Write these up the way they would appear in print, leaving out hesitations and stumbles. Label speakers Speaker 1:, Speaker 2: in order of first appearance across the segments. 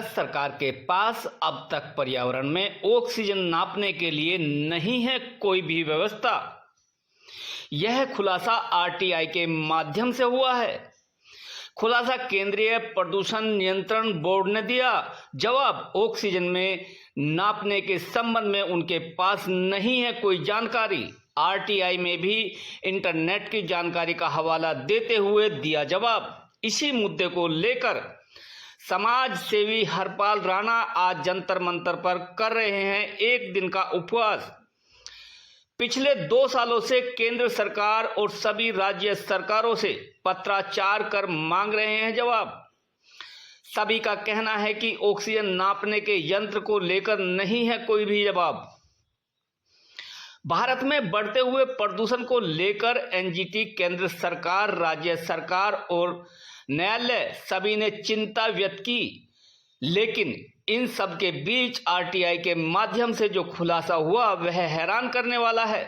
Speaker 1: भारत सरकार के पास अब तक पर्यावरण में ऑक्सीजन नापने के लिए नहीं है कोई भी व्यवस्था। यह खुलासा आरटीआई के माध्यम से हुआ है। खुलासा केंद्रीय प्रदूषण नियंत्रण बोर्ड ने दिया। जवाब, ऑक्सीजन में नापने के संबंध में उनके पास नहीं है कोई जानकारी। आरटीआई में भी इंटरनेट की जानकारी का हवाला देते हुए दिया जवाब। इसी मुद्दे को लेकर समाज सेवी हरपाल राणा आज जंतर मंतर पर कर रहे हैं एक दिन का उपवास। पिछले 2 सालों से केंद्र सरकार और सभी राज्य सरकारों से पत्राचार कर मांग रहे हैं जवाब। सभी का कहना है कि ऑक्सीजन नापने के यंत्र को लेकर नहीं है कोई भी जवाब। भारत में बढ़ते हुए प्रदूषण को लेकर एनजीटी, केंद्र सरकार, राज्य सरकार और न्यायालय सभी ने चिंता व्यक्त की, लेकिन इन सब के बीच आरटीआई के माध्यम से जो खुलासा हुआ वह हैरान करने वाला है।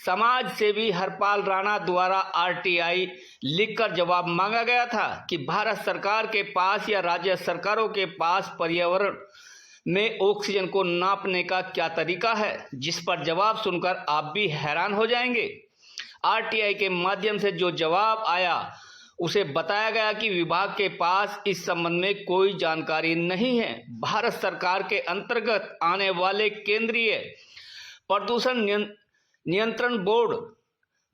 Speaker 1: समाज सेवी हरपाल राणा द्वारा आरटीआई लिखकर जवाब मांगा गया था कि भारत सरकार के पास या राज्य सरकारों के पास पर्यावरण में ऑक्सीजन को नापने का क्या तरीका है, जिस पर जवाब सुनकर आप भी हैरान हो जाएंगे। आरटीआई के माध्यम से जो जवाब आया उसे बताया गया कि विभाग के पास इस संबंध में कोई जानकारी नहीं है। भारत सरकार के अंतर्गत आने वाले केंद्रीय प्रदूषण नियंत्रण बोर्ड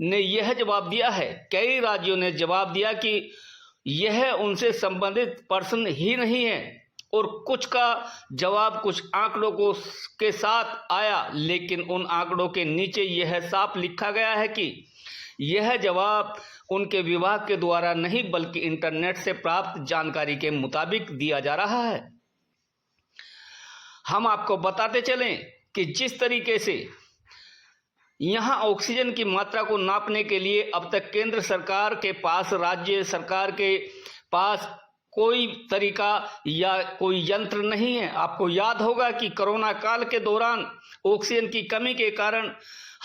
Speaker 1: ने यह जवाब दिया है। कई राज्यों ने जवाब दिया कि यह उनसे संबंधित पर्सन ही नहीं है और कुछ का जवाब कुछ आंकड़ों के साथ आया, लेकिन उन आंकड़ों के नीचे यह साफ लिखा गया है कि यह जवाब उनके विभाग के द्वारा नहीं बल्कि इंटरनेट से प्राप्त जानकारी के मुताबिक दिया जा रहा है। हम आपको बताते चलें कि जिस तरीके से यहां ऑक्सीजन की मात्रा को नापने के लिए अब तक केंद्र सरकार के पास, राज्य सरकार के पास कोई तरीका या कोई यंत्र नहीं है। आपको याद होगा कि कोरोना काल के दौरान ऑक्सीजन की कमी के कारण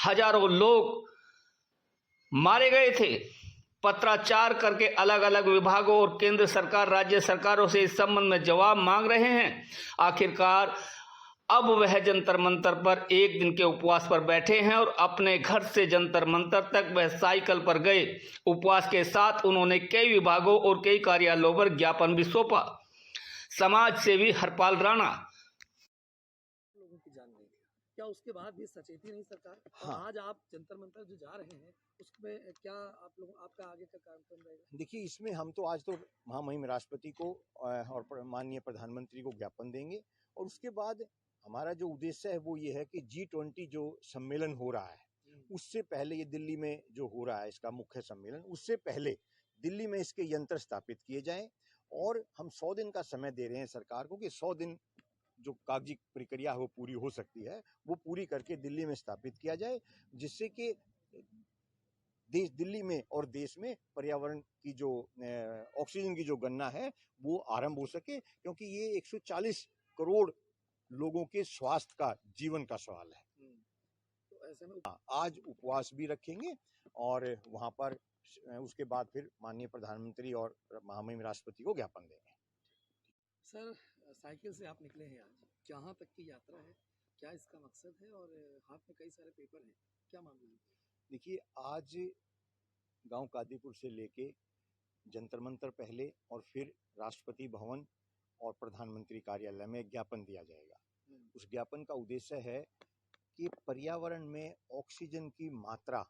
Speaker 1: हजारों लोग मारे गए थे। पत्राचार करके अलग अलग विभागों और केंद्र सरकार, राज्य सरकारों से इस संबंध में जवाब मांग रहे हैं। आखिरकार अब वह जंतर मंतर पर एक दिन के उपवास पर बैठे हैं और अपने घर से जंतर मंतर तक वह साइकिल पर गए। उपवास के साथ उन्होंने कई विभागों और कई कार्यालयों पर ज्ञापन भी सौंपा। समाज सेवी हरपाल राणा,
Speaker 2: लोगों की जान गई थी, क्या उसके बाद भी सचेती नहीं सरकार?
Speaker 3: हाँ।
Speaker 2: आज आप जंतर मंतर जो जा रहे हैं उसमें क्या आप लोग, आपका आगे का कार्यक्रम रहेगा?
Speaker 3: देखिए, इसमें हम तो आज तो महामहिम राष्ट्रपति को और माननीय प्रधानमंत्री को ज्ञापन देंगे और उसके बाद हमारा जो उद्देश्य है वो ये है कि G20 जो सम्मेलन हो रहा है उससे पहले, ये दिल्ली में जो हो रहा है इसका मुख्य सम्मेलन, उससे पहले दिल्ली में इसके यंत्र स्थापित किए जाएं और हम 100 दिन का समय दे रहे हैं सरकार को कि 100 दिन जो कागजी प्रक्रिया है वो पूरी हो सकती है, वो पूरी करके दिल्ली में स्थापित किया जाए, जिससे कि दिल्ली में और देश में पर्यावरण की जो ऑक्सीजन की जो गणना है वो आरंभ हो सके, क्योंकि ये 140 करोड़ लोगों के स्वास्थ्य का, जीवन का सवाल है।
Speaker 2: तो ऐसे में
Speaker 3: आज उपवास भी रखेंगे और वहां पर उसके बाद फिर माननीय प्रधानमंत्री और महामहिम राष्ट्रपति को ज्ञापन देंगे।
Speaker 2: सर, साइकिल से आप निकले हैं, आज कहाँ तक की यात्रा है, क्या इसका मकसद है और हाथ में कई सारे पेपर हैं, क्या मामला है?
Speaker 3: देखिए, आज गांव कादीपुर से लेके जंतर मंतर पहले और फिर राष्ट्रपति भवन और प्रधानमंत्री कार्यालय में ज्ञापन दिया जाएगा। उस ज्ञापन का उद्देश्य है कि पर्यावरण में ऑक्सीजन की मात्रा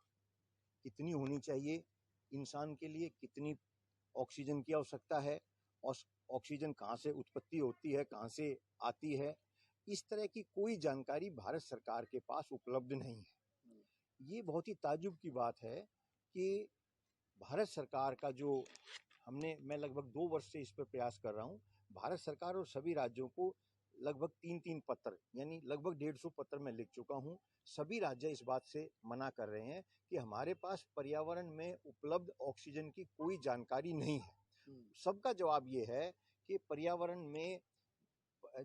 Speaker 3: कितनी होनी चाहिए, इंसान के लिए कितनी ऑक्सीजन की आवश्यकता है और ऑक्सीजन कहाँ से उत्पत्ति होती है, कहाँ से आती है, इस तरह की कोई जानकारी भारत सरकार के पास उपलब्ध नहीं है। ये बहुत ही ताज्जुब की बात है कि भारत सरकार का जो मैं लगभग 2 वर्ष से इस पर प्रयास कर रहा हूँ। भारत सरकार और सभी राज्यों को लगभग 3-3 पत्र, यानी लगभग 150 पत्र मैं लिख चुका हूँ। सभी राज्य इस बात से मना कर रहे हैं कि हमारे पास पर्यावरण में उपलब्ध ऑक्सीजन की कोई जानकारी नहीं है। सबका जवाब ये है कि पर्यावरण में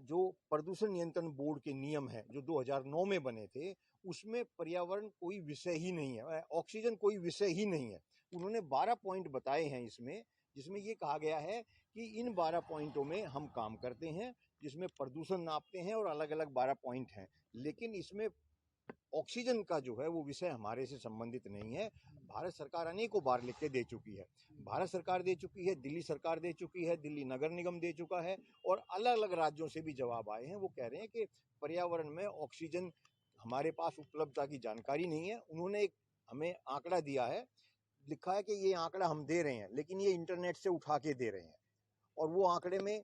Speaker 3: जो प्रदूषण नियंत्रण बोर्ड के नियम है जो 2009 में बने थे, उसमें पर्यावरण कोई विषय ही नहीं है, ऑक्सीजन कोई विषय ही नहीं है। उन्होंने 12 पॉइंट बताए हैं इसमें, जिसमें ये कहा गया है कि इन 12 पॉइंटों में हम काम करते हैं, जिसमें प्रदूषण नापते हैं और अलग अलग 12 पॉइंट हैं, लेकिन इसमें ऑक्सीजन का जो है वो विषय हमारे से संबंधित नहीं है। भारत सरकार अनेकों बार लिख के दे चुकी है, भारत सरकार दे चुकी है, दिल्ली सरकार दे चुकी है, दिल्ली नगर निगम दे चुका है, और अलग अलग राज्यों से भी जवाब आए हैं। वो कह रहे हैं कि पर्यावरण में ऑक्सीजन हमारे पास उपलब्धता की जानकारी नहीं है। उन्होंने एक हमें आंकड़ा दिया है, लिखा है कि ये आंकड़ा हम दे रहे हैं, लेकिन ये इंटरनेट से उठा के दे रहे हैं, और वो आंकड़े में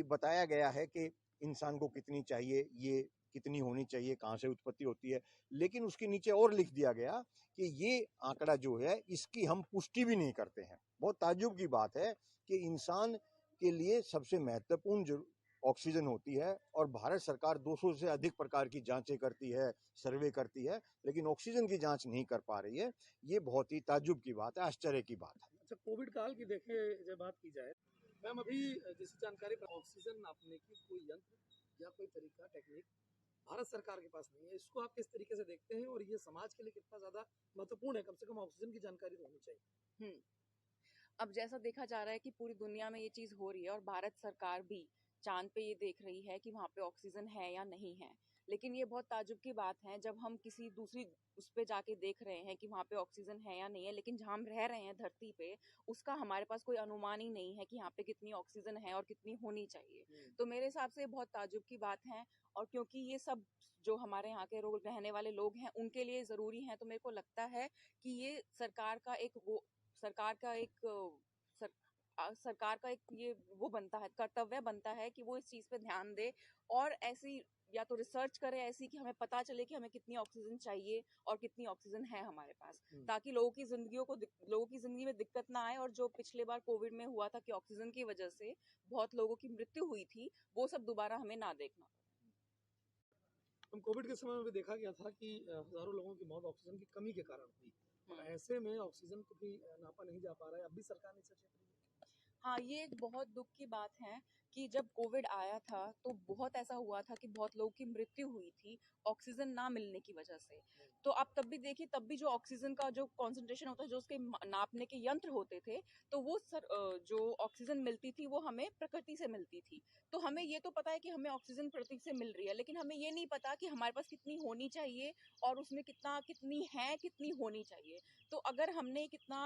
Speaker 3: बताया गया है कि इंसान को कितनी चाहिए, ये कितनी होनी चाहिए, कहाँ से उत्पत्ति होती है, लेकिन उसके नीचे और लिख दिया गया कि ये आंकड़ा जो है इसकी हम पुष्टि भी नहीं करते हैं। बहुत ताज्जुब की बात है कि इंसान के लिए सबसे महत्वपूर्ण ऑक्सीजन होती है, और भारत सरकार 200 से अधिक प्रकार की जांचें करती है, सर्वे करती है, लेकिन ऑक्सीजन की जांच नहीं कर पा रही है। ये बहुत ही ताज्जुब की बात है, आश्चर्य की बात है।
Speaker 2: अच्छा, कोविड काल की देखें जब बात की जाए, मैम अभी जैसी जानकारी पर ऑक्सीजन नापने की कोई यंत्र या कोई तरीका टेक्निक भारत सरकार के पास नहीं है, इसको आप किस तरीके से देखते हैं, और ये समाज के लिए कितना ज्यादा महत्वपूर्ण है? कम से कम ऑक्सीजन की जानकारी तो होनी चाहिए।
Speaker 4: अब जैसा देखा जा रहा है कि पूरी दुनिया में ये चीज हो रही है और भारत सरकार भी चांद पे ये देख रही है कि वहाँ पे ऑक्सीजन है या नहीं है, लेकिन ये बहुत ताज्जुब की बात है जब हम किसी दूसरी उस पे जाके देख रहे हैं कि वहाँ पे ऑक्सीजन है या नहीं है, लेकिन जहाँ हम रह रहे हैं धरती पे उसका हमारे पास कोई अनुमान ही नहीं है कि यहाँ पे कितनी ऑक्सीजन है और कितनी होनी चाहिए। तो मेरे हिसाब से बहुत ताज्जुब की बात है, और क्योंकि ये सब जो हमारे यहाँ के रहने वाले लोग हैं उनके लिए जरूरी है, तो मेरे को लगता है कि ये सरकार का एक ये वो बनता है, कर्तव्य बनता है कि वो इस चीज पे ध्यान दे और ऐसी या तो रिसर्च करे ऐसी कि हमें पता चले कि हमें कितनी ऑक्सीजन चाहिए और कितनी ऑक्सीजन है हमारे पास, ताकि लोगों की जिंदगी में दिक्कत ना आए। और जो पिछले बार कोविड में हुआ था कि ऑक्सीजन की वजह से बहुत लोगों की मृत्यु हुई थी, वो सब दोबारा हमें ना देखना।
Speaker 2: हम कोविड के समय में भी देखा गया था कि हजारों लोगों की मौत ऑक्सीजन की कमी के कारण हुई, और ऐसे में ऑक्सीजन को भी नापा नहीं जा पा रहा है, अब भी सरकार नहीं सचेत रही है।
Speaker 4: हाँ, ये एक बहुत दुख की बात है कि जब कोविड आया था तो बहुत ऐसा हुआ था कि बहुत लोगों की मृत्यु हुई थी ऑक्सीजन ना मिलने की वजह से। तो आप तब भी देखिए, तब भी जो ऑक्सीजन का जो कॉन्सेंट्रेशन होता है, जो उसके नापने के यंत्र होते थे, तो वो जो ऑक्सीजन मिलती थी वो हमें प्रकृति से मिलती थी। तो हमें ये तो पता है कि हमें ऑक्सीजन प्रकृति से मिल रही है, लेकिन हमें ये नहीं पता कि हमारे पास कितनी होनी चाहिए और उसमें कितनी होनी चाहिए। तो अगर हमने कितना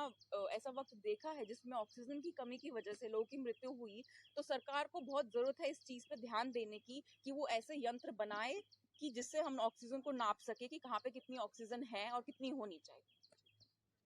Speaker 4: ऐसा वक्त देखा है जिसमें ऑक्सीजन की कमी की वजह से लोगों की मृत्यु हुई, तो सरकार को बहुत जरूरत है इस चीज पे ध्यान देने की कि वो ऐसे यंत्र बनाए कि जिससे हम ऑक्सीजन को नाप सके कि कहाँ पे कितनी ऑक्सीजन है और कितनी होनी चाहिए।